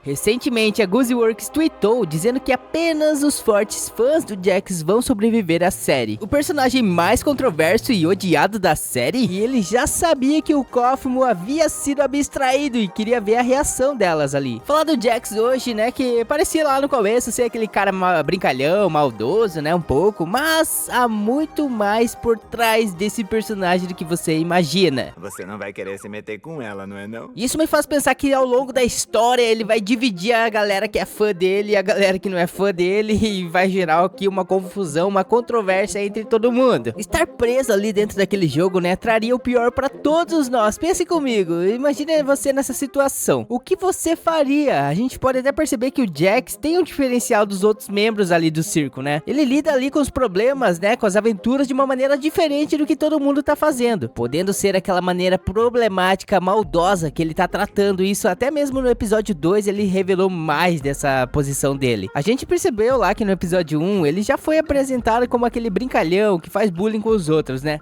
Recentemente, a Gooseworks tweetou dizendo que apenas os fortes fãs do Jax vão sobreviver à série. O personagem mais controverso e odiado da série, e ele já sabia que o Kofmo havia sido abstraído e queria ver a reação delas ali. Falar do Jax hoje, né, que parecia lá no começo ser aquele cara brincalhão, maldoso, né, um pouco, mas há muito mais por trás desse personagem do que você imagina. Você não vai querer se meter com ela, não é não? Isso me faz pensar que ao longo da história ele vai dividir a galera que é fã dele e a galera que não é fã dele e vai gerar aqui uma confusão, uma controvérsia entre todo mundo. Estar preso ali dentro daquele jogo, né, traria o pior pra todos nós. Pense comigo, imagine você nessa situação. O que você faria? A gente pode até perceber que o Jax tem um diferencial dos outros membros ali do circo, né? Ele lida ali com os problemas, né, com as aventuras de uma maneira diferente do que todo mundo tá fazendo, podendo ser aquela maneira problemática, maldosa que ele tá tratando isso. Até mesmo no episódio 2 ele revelou mais dessa posição dele. A gente percebeu lá que no episódio 1 ele já foi apresentado como aquele brincalhão que faz bullying com os outros, né?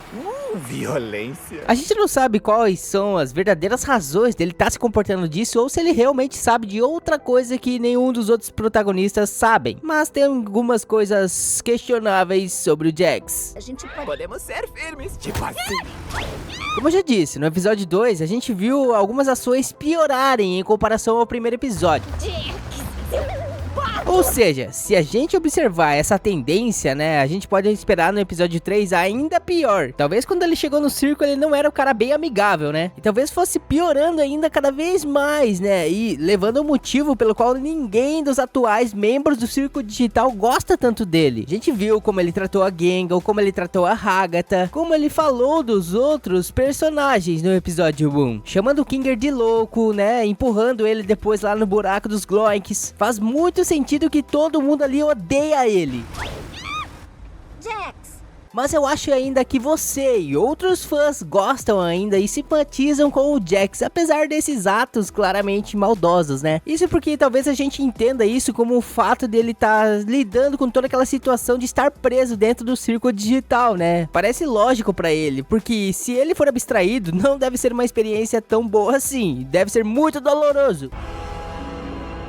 Violência. A gente não sabe quais são as verdadeiras razões dele estar se comportando disso, ou se ele realmente sabe de outra coisa que nenhum dos outros protagonistas sabem. Mas tem algumas coisas questionáveis sobre o Jax. Podemos ser firmes, tipo assim. Como eu já disse, no episódio 2 a gente viu algumas ações piorarem em comparação ao primeiro episódio. Ou seja, se a gente observar essa tendência, né, a gente pode esperar no episódio 3 ainda pior. Talvez quando ele chegou no circo ele não era um cara bem amigável, né? E talvez fosse piorando ainda cada vez mais, né? E levando ao motivo pelo qual ninguém dos atuais membros do Circo Digital gosta tanto dele. A gente viu como ele tratou a Gengal, como ele tratou a Hagatha, como ele falou dos outros personagens no episódio 1. Chamando o Kinger de louco, né? Empurrando ele depois lá no buraco dos Gloinks. Faz muito sentido que todo mundo ali odeia ele. Jax. Mas eu acho ainda que você e outros fãs gostam ainda e simpatizam com o Jax, apesar desses atos claramente maldosos, né? Isso porque talvez a gente entenda isso como o fato dele estar lidando com toda aquela situação de estar preso dentro do circo digital, né? Parece lógico pra ele, porque se ele for abstraído, não deve ser uma experiência tão boa assim, deve ser muito doloroso.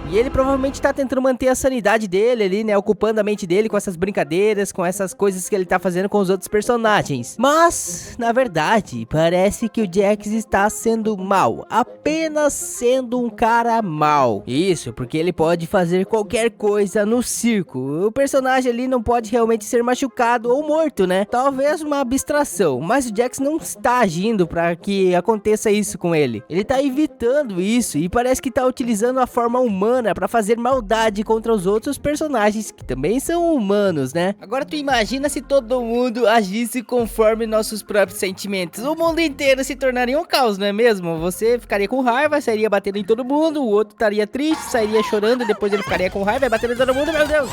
E ele provavelmente tá tentando manter a sanidade dele ali, né, ocupando a mente dele com essas brincadeiras, com essas coisas que ele tá fazendo com os outros personagens. Mas, na verdade, parece que o Jax está sendo mal, apenas sendo um cara mal. Isso, porque ele pode fazer qualquer coisa no circo. O personagem ali não pode realmente ser machucado ou morto, né? Talvez uma abstração, mas o Jax não está agindo para que aconteça isso com ele. Ele tá evitando isso e parece que tá utilizando a forma humana pra fazer maldade contra os outros personagens que também são humanos, né? Agora tu imagina se todo mundo agisse conforme nossos próprios sentimentos. O mundo inteiro se tornaria um caos, não é mesmo? Você ficaria com raiva, sairia batendo em todo mundo, o outro estaria triste, sairia chorando, depois ele ficaria com raiva e batendo em todo mundo, meu Deus!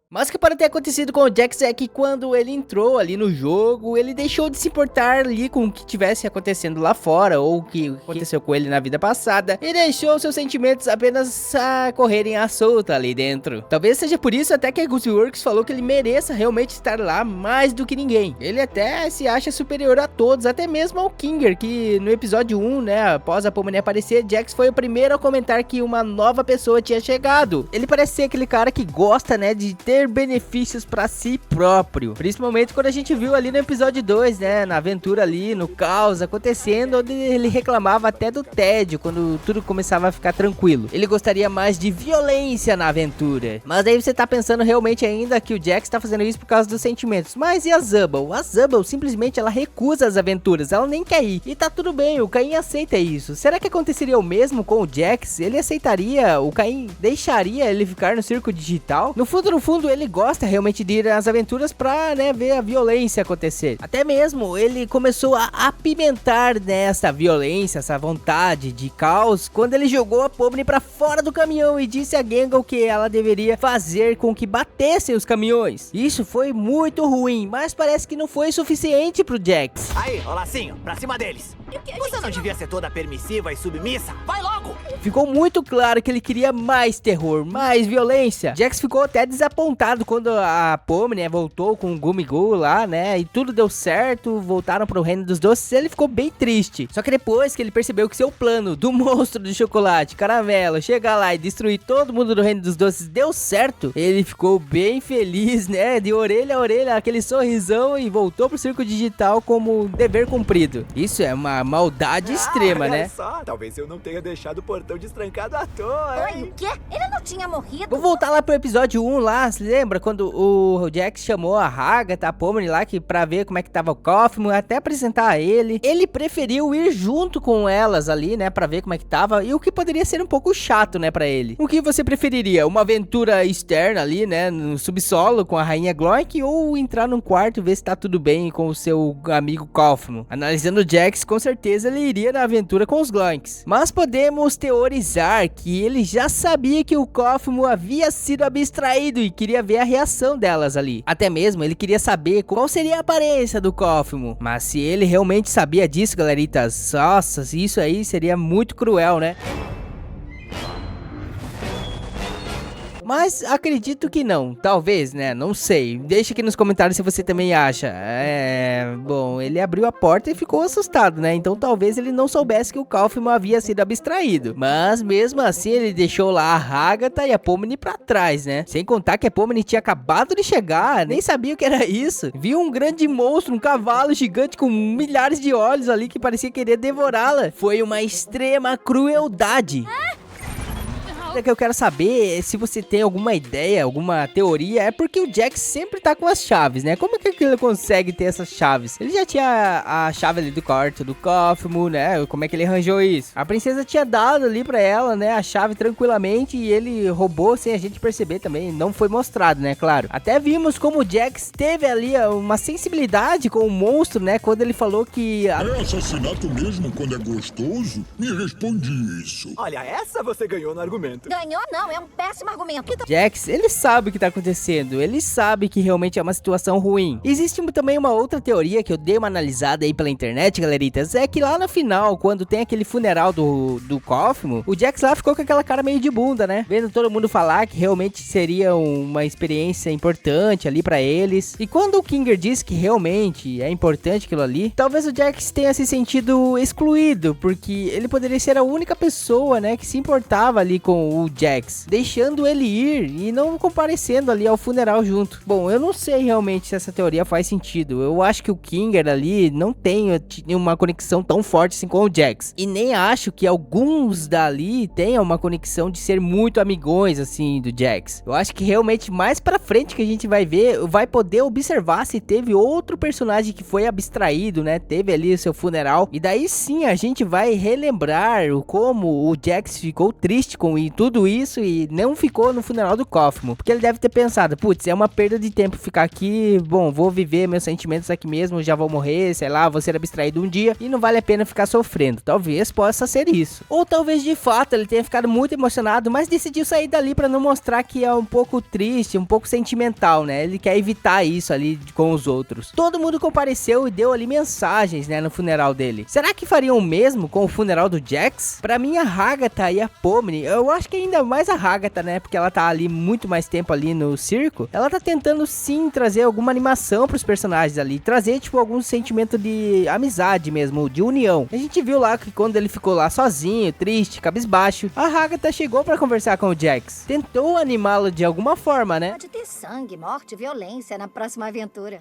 Mas o que pode ter acontecido com o Jax é que quando ele entrou ali no jogo, ele deixou de se importar ali com o que tivesse acontecendo lá fora, ou o que aconteceu com ele na vida passada, e deixou seus sentimentos apenas correrem à solta ali dentro. Talvez seja por isso até que a Gooseworks falou que ele mereça realmente estar lá mais do que ninguém. Ele até se acha superior a todos, até mesmo ao Kinger, que no episódio 1, né, após a Pomni aparecer, Jax foi o primeiro a comentar que uma nova pessoa tinha chegado. Ele parece ser aquele cara que gosta, né, de ter benefícios pra si próprio, principalmente quando a gente viu ali no episódio 2, né, na aventura ali, no caos acontecendo, onde ele reclamava até do tédio quando tudo começava a ficar tranquilo. Ele gostaria mais de violência na aventura. Mas aí você tá pensando realmente ainda que o Jax tá fazendo isso por causa dos sentimentos. Mas e a Zubble? A Zubble simplesmente ela recusa as aventuras, ela nem quer ir. E tá tudo bem, o Caim aceita isso. Será que aconteceria o mesmo com o Jax? Ele aceitaria, o Caim deixaria ele ficar no circo digital? No fundo, ele gosta realmente de ir às aventuras pra, né, ver a violência acontecer. Até mesmo ele começou a apimentar nessa violência, essa vontade de caos, quando ele jogou a Pomni pra fora do caminhão e disse a Gengal que ela deveria fazer com que batessem os caminhões. Isso foi muito ruim, mas parece que não foi suficiente pro Jax. Aí, ó lacinho, pra cima deles. Você não devia ser toda permissiva e submissa? Vai logo! Ficou muito claro que ele queria mais terror, mais violência. Jax ficou até desapontado contado quando a Pomni, né, voltou com o Gumigu lá, né, e tudo deu certo, voltaram pro reino dos doces, ele ficou bem triste. Só que depois que ele percebeu que seu plano do monstro de chocolate, caramelo, chegar lá e destruir todo mundo do reino dos doces deu certo, ele ficou bem feliz, né, de orelha a orelha, aquele sorrisão, e voltou pro circo digital como dever cumprido. Isso é uma maldade extrema, olha né? Só, talvez eu não tenha deixado o portão destrancado à toa, hein? Oi, o quê? Ele não tinha morrido? Vou voltar lá pro episódio 1 lá, se lembra? Quando o Jax chamou a Agatha, a Pomni lá, que pra ver como é que tava o Kaufman, até apresentar a ele. Ele preferiu ir junto com elas ali, né, pra ver como é que tava, e o que poderia ser um pouco chato, né, pra ele. O que você preferiria? Uma aventura externa ali, né, no subsolo com a Rainha Gloink, ou entrar num quarto e ver se tá tudo bem com o seu amigo Kaufman? Analisando o Jax, com certeza ele iria na aventura com os Gloinks. Mas podemos teorizar que ele já sabia que o Kaufman havia sido abstraído e queria ver a reação delas ali. Até mesmo ele queria saber qual seria a aparência do Kaufman. Mas se ele realmente sabia disso, galeritas, nossa, isso aí seria muito cruel, né? Mas acredito que não, talvez, né, não sei, deixa aqui nos comentários se você também acha. Bom, ele abriu a porta e ficou assustado, né, então talvez ele não soubesse que o Kaufman havia sido abstraído. Mas mesmo assim ele deixou lá a Agatha e a Pomni pra trás, né, sem contar que a Pomni tinha acabado de chegar, nem sabia o que era isso. Viu um grande monstro, um cavalo gigante com milhares de olhos ali que parecia querer devorá-la. Foi uma extrema crueldade. Que eu quero saber se você tem alguma ideia, alguma teoria, é porque o Jax sempre tá com as chaves, né? Como é que ele consegue ter essas chaves? Ele já tinha a chave ali do quarto do Kaufman, né? Como é que ele arranjou isso? A princesa tinha dado ali pra ela, né, a chave tranquilamente, e ele roubou sem a gente perceber também, não foi mostrado, né, claro. Até vimos como o Jax teve ali uma sensibilidade com o monstro, né, quando ele falou que... É assassinato mesmo quando é gostoso? Me responde isso. Olha, essa você ganhou no argumento. Ganhou não, é um péssimo argumento. Jax, ele sabe o que tá acontecendo, ele sabe que realmente é uma situação ruim. Existe também uma outra teoria que eu dei uma analisada aí pela internet, galeritas, é que lá no final, quando tem aquele funeral do Kaufman, o Jax lá ficou com aquela cara meio de bunda, né? Vendo todo mundo falar que realmente seria uma experiência importante ali pra eles. E quando o Kinger disse que realmente é importante aquilo ali, talvez o Jax tenha se sentido excluído, porque ele poderia ser a única pessoa, né, que se importava ali com o Jax, deixando ele ir e não comparecendo ali ao funeral junto. Bom, eu não sei realmente se essa teoria faz sentido. Eu acho que o Kinger ali não tem uma conexão tão forte assim com o Jax. E nem acho que alguns dali tenham uma conexão de ser muito amigões assim do Jax. Eu acho que realmente mais pra frente que a gente vai ver, vai poder observar se teve outro personagem que foi abstraído, né? Teve ali o seu funeral. E daí sim a gente vai relembrar como o Jax ficou triste com tudo isso e não ficou no funeral do Kaufman, porque ele deve ter pensado, putz, é uma perda de tempo ficar aqui, bom, vou viver meus sentimentos aqui mesmo, já vou morrer, sei lá, vou ser abstraído um dia e não vale a pena ficar sofrendo. Talvez possa ser isso. Ou talvez de fato ele tenha ficado muito emocionado, mas decidiu sair dali pra não mostrar que é um pouco triste, um pouco sentimental, né? Ele quer evitar isso ali com os outros. Todo mundo compareceu e deu ali mensagens, né, no funeral dele. Será que fariam o mesmo com o funeral do Jax? Pra mim, a Agatha e a Pomni, eu acho que ainda mais a Agatha, né, porque ela tá ali muito mais tempo ali no circo, ela tá tentando sim trazer alguma animação pros personagens ali, trazer tipo algum sentimento de amizade mesmo, de união. A gente viu lá que quando ele ficou lá sozinho, triste, cabisbaixo, a Agatha chegou pra conversar com o Jax, tentou animá-lo de alguma forma, né? Pode ter sangue, morte, violência na próxima aventura.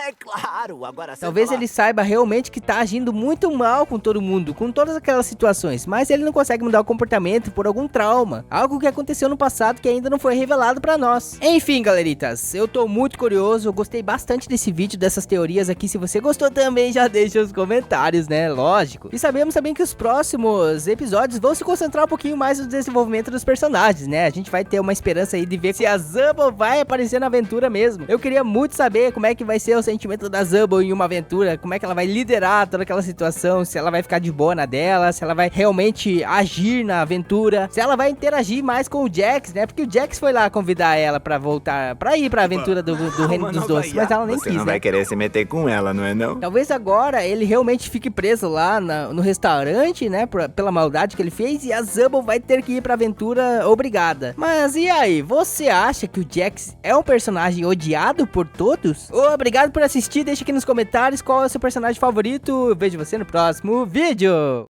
É claro, agora... Talvez ele saiba realmente que tá agindo muito mal com todo mundo, com todas aquelas situações, mas ele não consegue mudar o comportamento por algum trauma, algo que aconteceu no passado que ainda não foi revelado pra nós. Enfim, galeritas, eu tô muito curioso, eu gostei bastante desse vídeo, dessas teorias aqui. Se você gostou também, já deixa os comentários, né, lógico. E sabemos também que os próximos episódios vão se concentrar um pouquinho mais no desenvolvimento dos personagens, né? A gente vai ter uma esperança aí de ver se a Zumble vai aparecer na aventura mesmo. Eu queria muito saber como é que vai ser o sentimento da Zumble em uma aventura, como é que ela vai liderar toda aquela situação, se ela vai ficar de boa na dela, se ela vai realmente agir na aventura, se ela vai interagir mais com o Jax, né? Porque o Jax foi lá convidar ela pra voltar, pra ir pra aventura do Reino dos Doces, mas ela nem Você quis, não né? vai querer se meter com ela, não é não? Talvez agora ele realmente fique preso lá no restaurante, né? Pela maldade que ele fez, e a Zumble vai ter que ir pra aventura obrigada. Mas e aí, você acha que o Jax é um personagem odiado por todos? Obrigado por assistir, deixa aqui nos comentários qual é o seu personagem favorito. Eu vejo você no próximo vídeo.